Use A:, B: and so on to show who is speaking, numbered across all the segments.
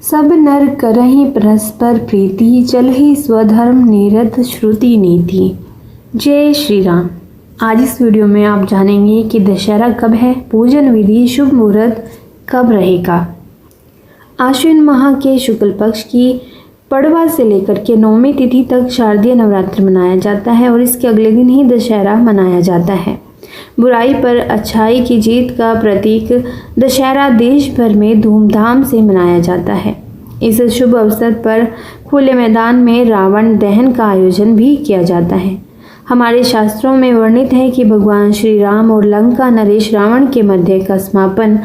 A: सब नर करहि परस्पर प्रीति, चलहि स्वधर्म निरत श्रुति नीति। जय श्री राम। आज इस वीडियो में आप जानेंगे कि दशहरा कब है, पूजन विधि, शुभ मुहूर्त कब रहेगा। आश्विन माह के शुक्ल पक्ष की पड़वा से लेकर के 9वीं तिथि तक शारदीय नवरात्र मनाया जाता है और इसके अगले दिन ही दशहरा मनाया जाता है। बुराई पर अच्छाई की जीत का प्रतीक दशहरा देश भर में धूमधाम से मनाया जाता है। इस शुभ अवसर पर खुले मैदान में रावण दहन का आयोजन भी किया जाता है। हमारे शास्त्रों में वर्णित है कि भगवान श्री राम और लंका नरेश रावण के मध्य का समापन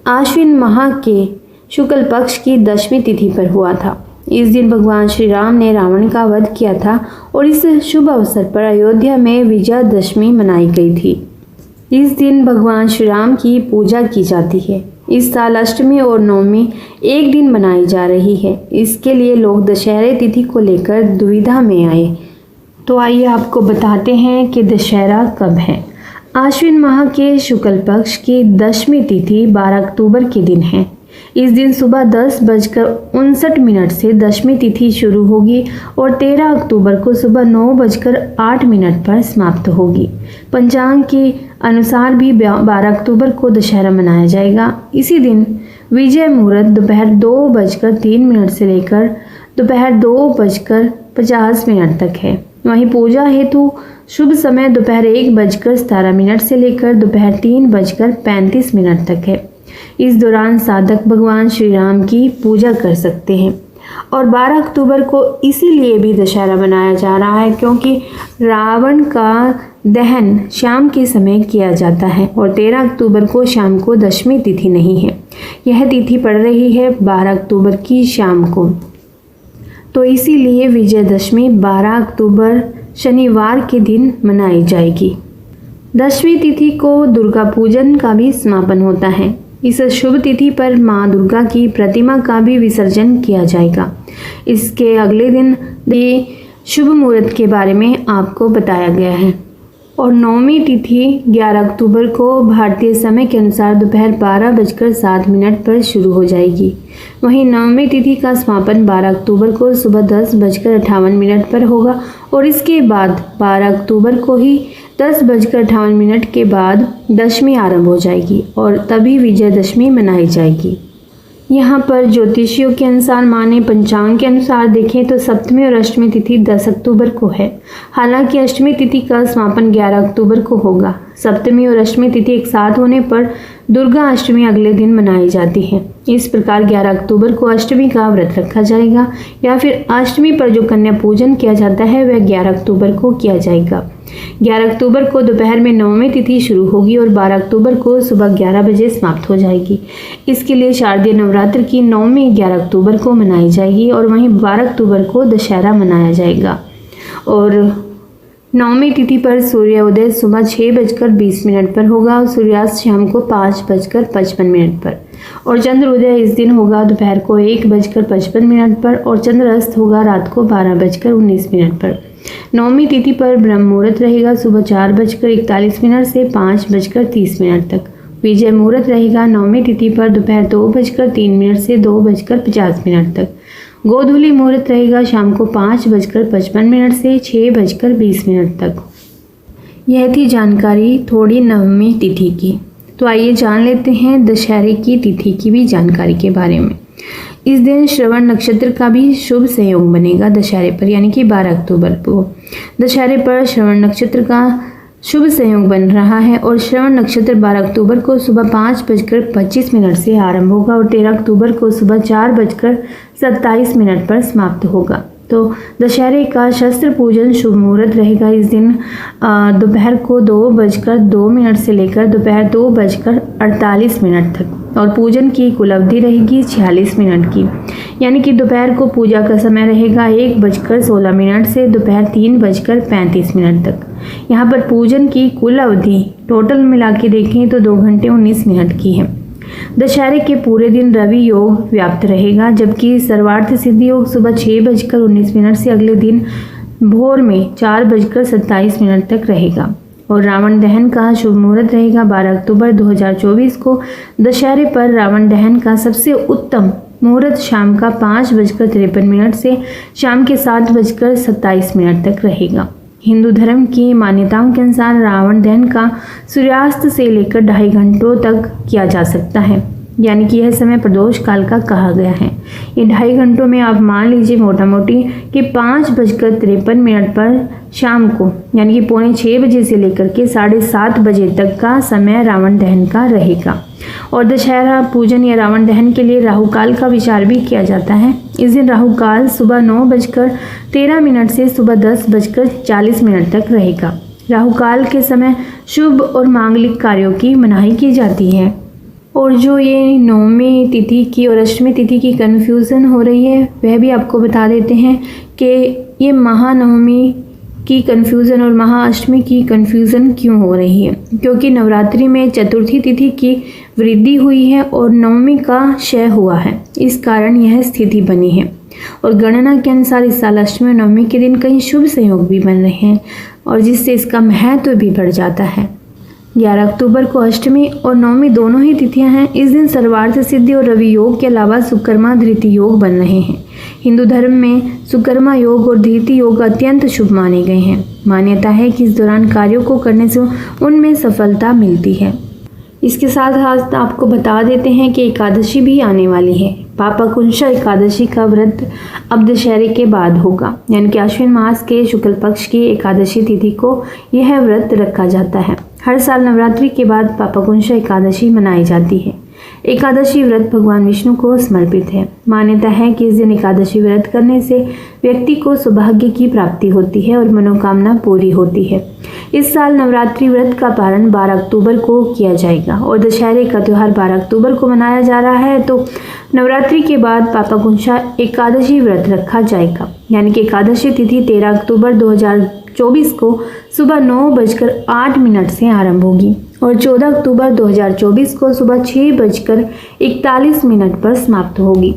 A: आश्विन माह के शुक्ल पक्ष की 10वीं तिथि पर हुआ था। इस दिन भगवान श्री राम ने रावण का वध किया था और इस शुभ अवसर पर अयोध्या में विजयादशमी मनाई गई थी। इस दिन भगवान श्री राम की पूजा की जाती है। इस साल अष्टमी और नवमी एक दिन मनाई जा रही है। इसके लिए लोग दशहरे तिथि को लेकर दुविधा में आए। तो आइए आपको बताते हैं कि दशहरा कब है। आश्विन माह के शुक्ल पक्ष की 10वीं तिथि 12 अक्टूबर के दिन है। इस दिन सुबह 10:59 से 10वीं तिथि शुरू होगी और 13 अक्टूबर को सुबह 9:08 पर समाप्त होगी। पंचांग के अनुसार भी 12 अक्टूबर को दशहरा मनाया जाएगा। इसी दिन विजय मुहूर्त दोपहर 2:03 से लेकर दोपहर 2:50 तक है। वहीं पूजा हेतु शुभ समय दोपहर 1:17 से लेकर दोपहर 3:35 तक है। इस दौरान साधक भगवान श्री राम की पूजा कर सकते हैं। और 12 अक्टूबर को इसीलिए भी दशहरा मनाया जा रहा है क्योंकि रावण का दहन शाम के समय किया जाता है और 13 अक्टूबर को शाम को 10वीं तिथि नहीं है। यह तिथि पड़ रही है 12 अक्टूबर की शाम को, तो इसीलिए विजयदशमी 12 अक्टूबर शनिवार के दिन मनाई जाएगी। 10वीं तिथि को दुर्गा पूजन का भी समापन होता है। इस शुभ तिथि पर मां दुर्गा की प्रतिमा का भी विसर्जन किया जाएगा। इसके अगले दिन ये शुभ मुहूर्त के बारे में आपको बताया गया है। और 9वीं तिथि 11 अक्टूबर को भारतीय समय के अनुसार दोपहर 12:07 पर शुरू हो जाएगी। वहीं 9वीं तिथि का समापन 12 अक्टूबर को सुबह 10:58 पर होगा और इसके बाद 12 अक्टूबर को ही 10:58 के बाद दशमी आरंभ हो जाएगी और तभी विजयदशमी मनाई जाएगी। यहाँ पर ज्योतिषियों के अनुसार माने पंचांग के अनुसार देखें तो सप्तमी और अष्टमी तिथि 10 अक्टूबर को है। हालांकि अष्टमी तिथि का समापन 11 अक्टूबर को होगा। सप्तमी और अष्टमी तिथि एक साथ होने पर दुर्गा अष्टमी अगले दिन मनाई जाती है। इस प्रकार 11 अक्टूबर को अष्टमी का व्रत रखा जाएगा या फिर अष्टमी पर जो कन्या पूजन किया जाता है वह 11 अक्टूबर को किया जाएगा। 11 अक्टूबर को दोपहर में 9वीं तिथि शुरू होगी और 12 अक्टूबर को सुबह 11 बजे समाप्त हो जाएगी। इसके लिए शारदीय नवरात्र की 9वीं 11 अक्टूबर को मनाई जाएगी और वहीं 12 अक्टूबर को दशहरा मनाया जाएगा। और 9वीं तिथि पर सूर्योदय सुबह 6:20 पर होगा और सूर्यास्त शाम को 5:55 पर और चंद्रोदय इस दिन होगा दोपहर को 1:55 पर और चंद्रास्त होगा रात को 12:19 पर। 9वीं तिथि पर ब्रह्म मुहूर्त रहेगा सुबह 4:41 से 5:30 तक। विजय मुहूर्त रहेगा 9वीं तिथि पर दोपहर 2:03 से 2:50 तक। गोधूली मुहूर्त रहेगा शाम को 5:55 से 6:20 तक। यह थी जानकारी थोड़ी 9वीं तिथि की। तो आइए जान लेते हैं दशहरे की तिथि की भी जानकारी के बारे में। इस दिन श्रवण नक्षत्र का भी शुभ संयोग बनेगा दशहरे पर, यानी कि 12 अक्टूबर को दशहरे पर श्रवण नक्षत्र का शुभ संयोग बन रहा है और श्रवण नक्षत्र 12 अक्टूबर को सुबह 5:25 से आरंभ होगा और 13 अक्टूबर को सुबह 4:27 पर समाप्त होगा। तो दशहरे का शस्त्र पूजन शुभ मुहूर्त रहेगा इस दिन दोपहर को 2:02 से लेकर दोपहर 2:48 तक और पूजन की कुल अवधि रहेगी 46 मिनट की, यानी कि दोपहर को पूजा का समय रहेगा 1:16 से दोपहर 3:35 तक। यहाँ पर पूजन की कुल अवधि टोटल मिला के देखें तो 2 घंटे 19 मिनट की है। दशहरे के पूरे दिन रवि योग व्याप्त रहेगा, जबकि सर्वार्थ सिद्धि योग सुबह 6:19 से अगले दिन भोर में 4:27 तक रहेगा। और रावण दहन का शुभ मुहूर्त रहेगा 12 अक्टूबर 2024 को। दशहरे पर रावण दहन का सबसे उत्तम मुहूर्त शाम का 5:53 से शाम के 7:27 तक रहेगा। हिंदू धर्म की मान्यताओं के अनुसार रावण दहन का सूर्यास्त से लेकर 2.5 घंटों तक किया जा सकता है, यानी कि यह समय प्रदोष काल का कहा गया है। ये 2.5 घंटों में आप मान लीजिए मोटा मोटी कि 5:53 पर शाम को यानी कि 5:45 बजे से लेकर के 7:30 बजे तक का समय रावण दहन का रहेगा। और दशहरा पूजन या रावण दहन के लिए राहु काल का विचार भी किया जाता है। इस दिन राहु काल सुबह 9:13 से सुबह 10:40 तक रहेगा। राहु काल के समय शुभ और मांगलिक कार्यों की मनाही की जाती है। और जो ये नवमी तिथि की और अष्टमी तिथि की कन्फ्यूज़न हो रही है वह भी आपको बता देते हैं कि ये महानवमी की कन्फ्यूज़न और महाअष्टमी की कन्फ्यूज़न क्यों हो रही है, क्योंकि नवरात्रि में चतुर्थी तिथि की वृद्धि हुई है और नवमी का क्षय हुआ है, इस कारण यह स्थिति बनी है। और गणना के अनुसार इस साल अष्टमी और नवमी के दिन कई शुभ संयोग भी बन रहे हैं और जिससे इसका महत्व भी बढ़ जाता है। 11 अक्टूबर को अष्टमी और नवमी दोनों ही तिथियां हैं। इस दिन सर्वार्थ सिद्धि और रवि योग के अलावा सुकर्मा धृति योग बन रहे हैं। हिंदू धर्म में सुकर्मा योग और धृति योग अत्यंत शुभ माने गए हैं। मान्यता है कि इस दौरान कार्यों को करने से उनमें सफलता मिलती है। इसके साथ साथ आपको बता देते हैं कि एकादशी भी आने वाली है। पापाकुंशा एकादशी का व्रत अब दशहरे के बाद होगा, यानी कि आश्विन मास के शुक्ल पक्ष की एकादशी तिथि को यह व्रत रखा जाता है। हर साल नवरात्रि के बाद पापाकुंशा एकादशी मनाई जाती है। एकादशी व्रत भगवान विष्णु को समर्पित है। मान्यता है कि इस दिन एकादशी व्रत करने से व्यक्ति को सौभाग्य की प्राप्ति होती है और मनोकामना पूरी होती है। इस साल नवरात्रि व्रत का पारण 12 अक्टूबर को किया जाएगा और दशहरे का त्यौहार 12 अक्टूबर को मनाया जा रहा है, तो नवरात्रि के बाद पापाकुंशा एकादशी व्रत रखा जाएगा, यानी कि एकादशी तिथि 13 अक्टूबर 2024 को सुबह 9:08 से आरंभ होगी और 14 अक्टूबर 2024 को सुबह 6:41 पर समाप्त होगी।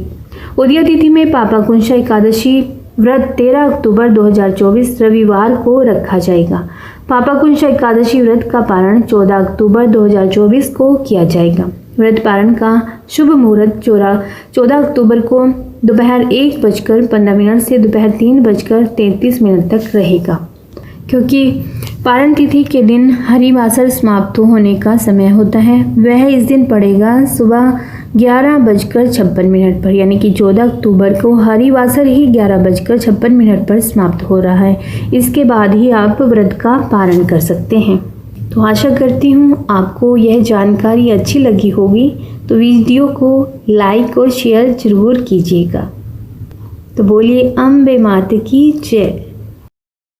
A: उदया तिथि में पापाकुंशा एकादशी व्रत 13 अक्टूबर 2024 रविवार को रखा जाएगा। पापाकुंशा एकादशी व्रत का पारण 14 अक्टूबर 2024 को किया जाएगा। व्रत पारण का शुभ मुहूर्त 14 अक्टूबर को दोपहर 1:15 से दोपहर 3:33 तक रहेगा, क्योंकि पारण तिथि के दिन हरिवासर समाप्त होने का समय होता है। वह इस दिन पड़ेगा सुबह 11:56 पर, यानी कि 14 अक्टूबर को हरिवासर ही 11:56 पर समाप्त हो रहा है। इसके बाद ही आप व्रत का पारण कर सकते हैं। तो आशा करती हूँ आपको यह जानकारी अच्छी लगी होगी, तो वीडियो को लाइक और शेयर जरूर कीजिएगा। तो बोलिए अम्बे माता की जय।